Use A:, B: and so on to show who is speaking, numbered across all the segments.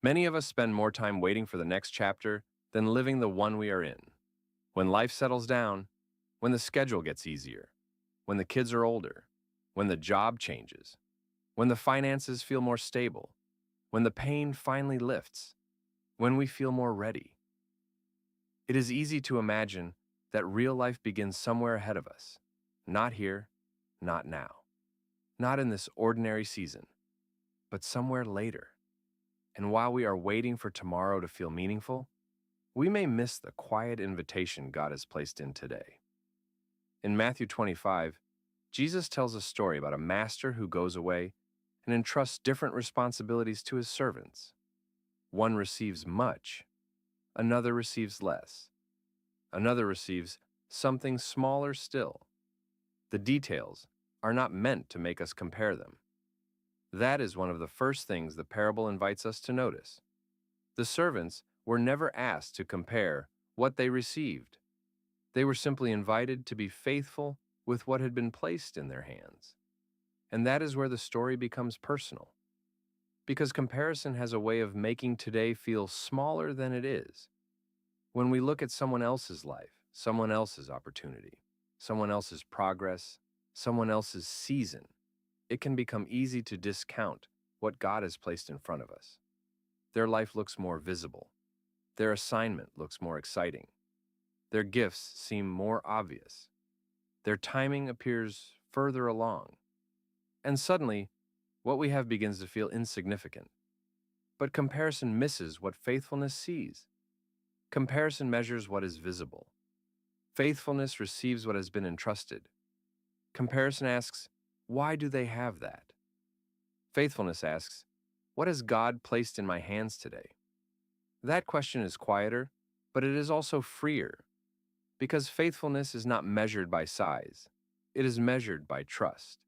A: Many of us spend more time waiting for the next chapter than living the one we are in. When life settles down, when the schedule gets easier, when the kids are older, when the job changes, when the finances feel more stable, when the pain finally lifts, when we feel more ready. It is easy to imagine that real life begins somewhere ahead of us. Not here, not now, not in this ordinary season, but somewhere later. And while we are waiting for tomorrow to feel meaningful, we may miss the quiet invitation God has placed in today. In Matthew 25, Jesus tells a story about a master who goes away and entrusts different responsibilities to his servants. One receives much, another receives less, another receives something smaller still. The details are not meant to make us compare them. That is one of the first things the parable invites us to notice. The servants were never asked to compare what they received. They were simply invited to be faithful with what had been placed in their hands. And that is where the story becomes personal. Because comparison has a way of making today feel smaller than it is. When we look at someone else's life, someone else's opportunity, someone else's progress, someone else's season, it can become easy to discount what God has placed in front of us. Their life looks more visible. Their assignment looks more exciting. Their gifts seem more obvious. Their timing appears further along. And suddenly, what we have begins to feel insignificant. But comparison misses what faithfulness sees. Comparison measures what is visible. Faithfulness receives what has been entrusted. Comparison asks, why do they have that? Faithfulness asks, what has God placed in my hands today? That question is quieter, but it is also freer, because faithfulness is not measured by size. It is measured by trust.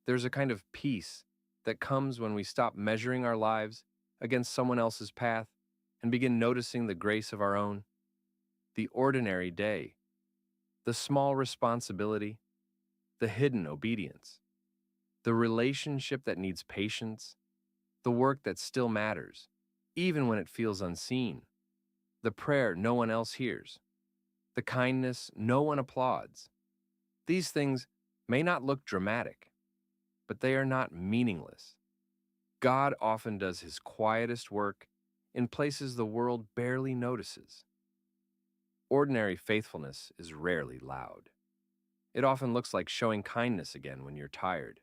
A: There's a kind of peace that comes when we stop measuring our lives against someone else's path and begin noticing the grace of our own. The ordinary day, the small responsibility, the hidden obedience, the relationship that needs patience, the work that still matters, even when it feels unseen, the prayer no one else hears, the kindness no one applauds. These things may not look dramatic, but they are not meaningless. God often does his quietest work in places the world barely notices. Ordinary faithfulness is rarely loud. It often looks like showing kindness again when you're tired.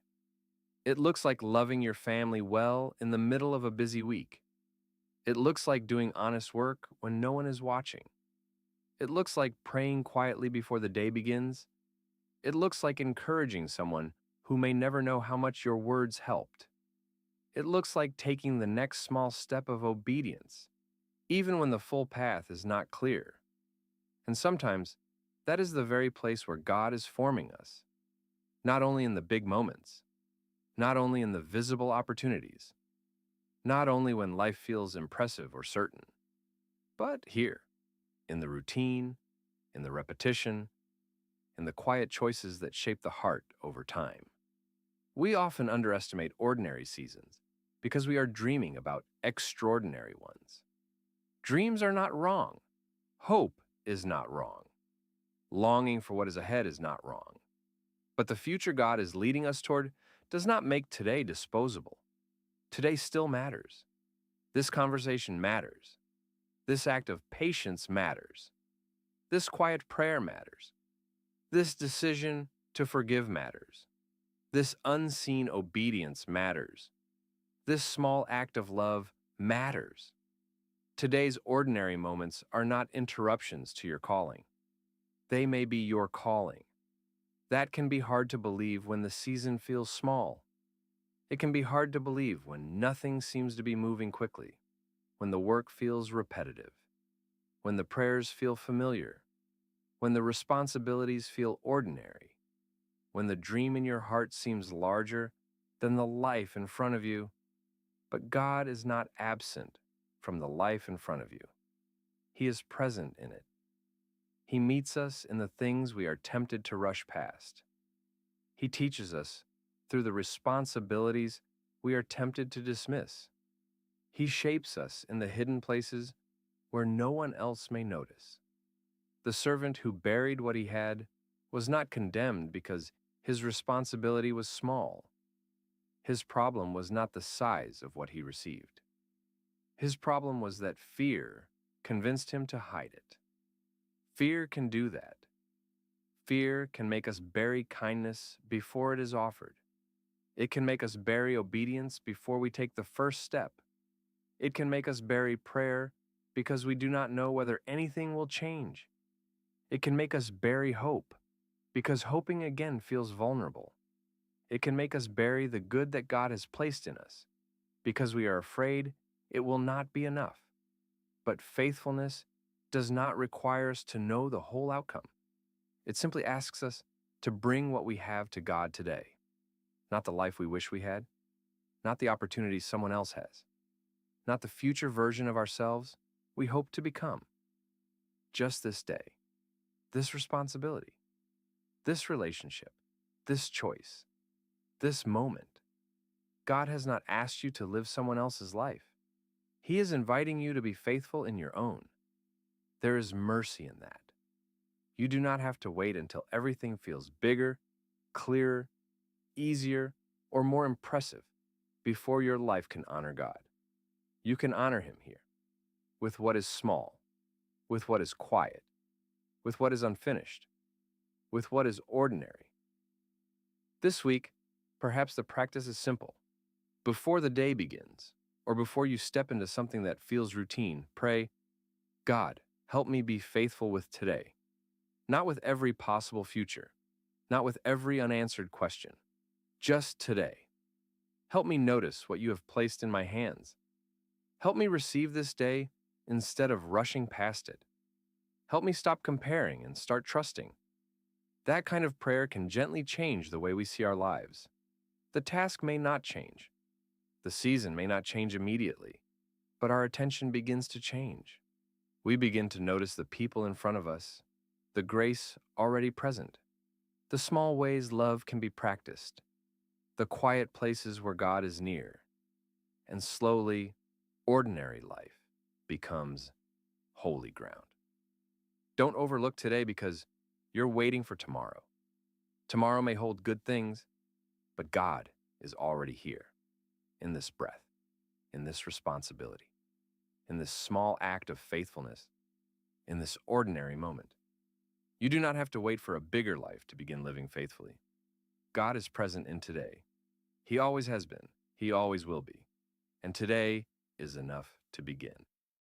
A: It looks like loving your family well in the middle of a busy week. It looks like doing honest work when no one is watching. It looks like praying quietly before the day begins. It looks like encouraging someone who may never know how much your words helped. It looks like taking the next small step of obedience, even when the full path is not clear. And sometimes, that is the very place where God is forming us, not only in the big moments, not only in the visible opportunities, not only when life feels impressive or certain, but here, in the routine, in the repetition, in the quiet choices that shape the heart over time. We often underestimate ordinary seasons because we are dreaming about extraordinary ones. Dreams are not wrong. Hope is not wrong. Longing for what is ahead is not wrong. But the future God is leading us toward does not make today disposable. Today still matters. This conversation matters. This act of patience matters. This quiet prayer matters. This decision to forgive matters. This unseen obedience matters. This small act of love matters. Today's ordinary moments are not interruptions to your calling. They may be your calling. That can be hard to believe when the season feels small. It can be hard to believe when nothing seems to be moving quickly, when the work feels repetitive, when the prayers feel familiar, when the responsibilities feel ordinary, when the dream in your heart seems larger than the life in front of you. But God is not absent from the life in front of you. He is present in it. He meets us in the things we are tempted to rush past. He teaches us through the responsibilities we are tempted to dismiss. He shapes us in the hidden places where no one else may notice. The servant who buried what he had was not condemned because his responsibility was small. His problem was not the size of what he received. His problem was that fear convinced him to hide it. Fear can do that. Fear can make us bury kindness before it is offered. It can make us bury obedience before we take the first step. It can make us bury prayer because we do not know whether anything will change. It can make us bury hope because hoping again feels vulnerable. It can make us bury the good that God has placed in us because we are afraid it will not be enough. But faithfulness does not require us to know the whole outcome. It simply asks us to bring what we have to God today. Not the life we wish we had, not the opportunities someone else has, not the future version of ourselves we hope to become. Just this day, this responsibility, this relationship, this choice, this moment. God has not asked you to live someone else's life. He is inviting you to be faithful in your own. There is mercy in that. You do not have to wait until everything feels bigger, clearer, easier, or more impressive before your life can honor God. You can honor Him here, with what is small, with what is quiet, with what is unfinished, with what is ordinary. This week, perhaps the practice is simple. Before the day begins, or before you step into something that feels routine, pray, God, help me be faithful with today. Not with every possible future, not with every unanswered question, just today. Help me notice what you have placed in my hands. Help me receive this day instead of rushing past it. Help me stop comparing and start trusting. That kind of prayer can gently change the way we see our lives. The task may not change. The season may not change immediately, but our attention begins to change. We begin to notice the people in front of us, the grace already present, the small ways love can be practiced, the quiet places where God is near, and slowly, ordinary life becomes holy ground. Don't overlook today because you're waiting for tomorrow. Tomorrow may hold good things, but God is already here in this breath, in this responsibility, in this small act of faithfulness, in this ordinary moment. You do not have to wait for a bigger life to begin living faithfully. God is present in today. He always has been. He always will be. And today is enough to begin.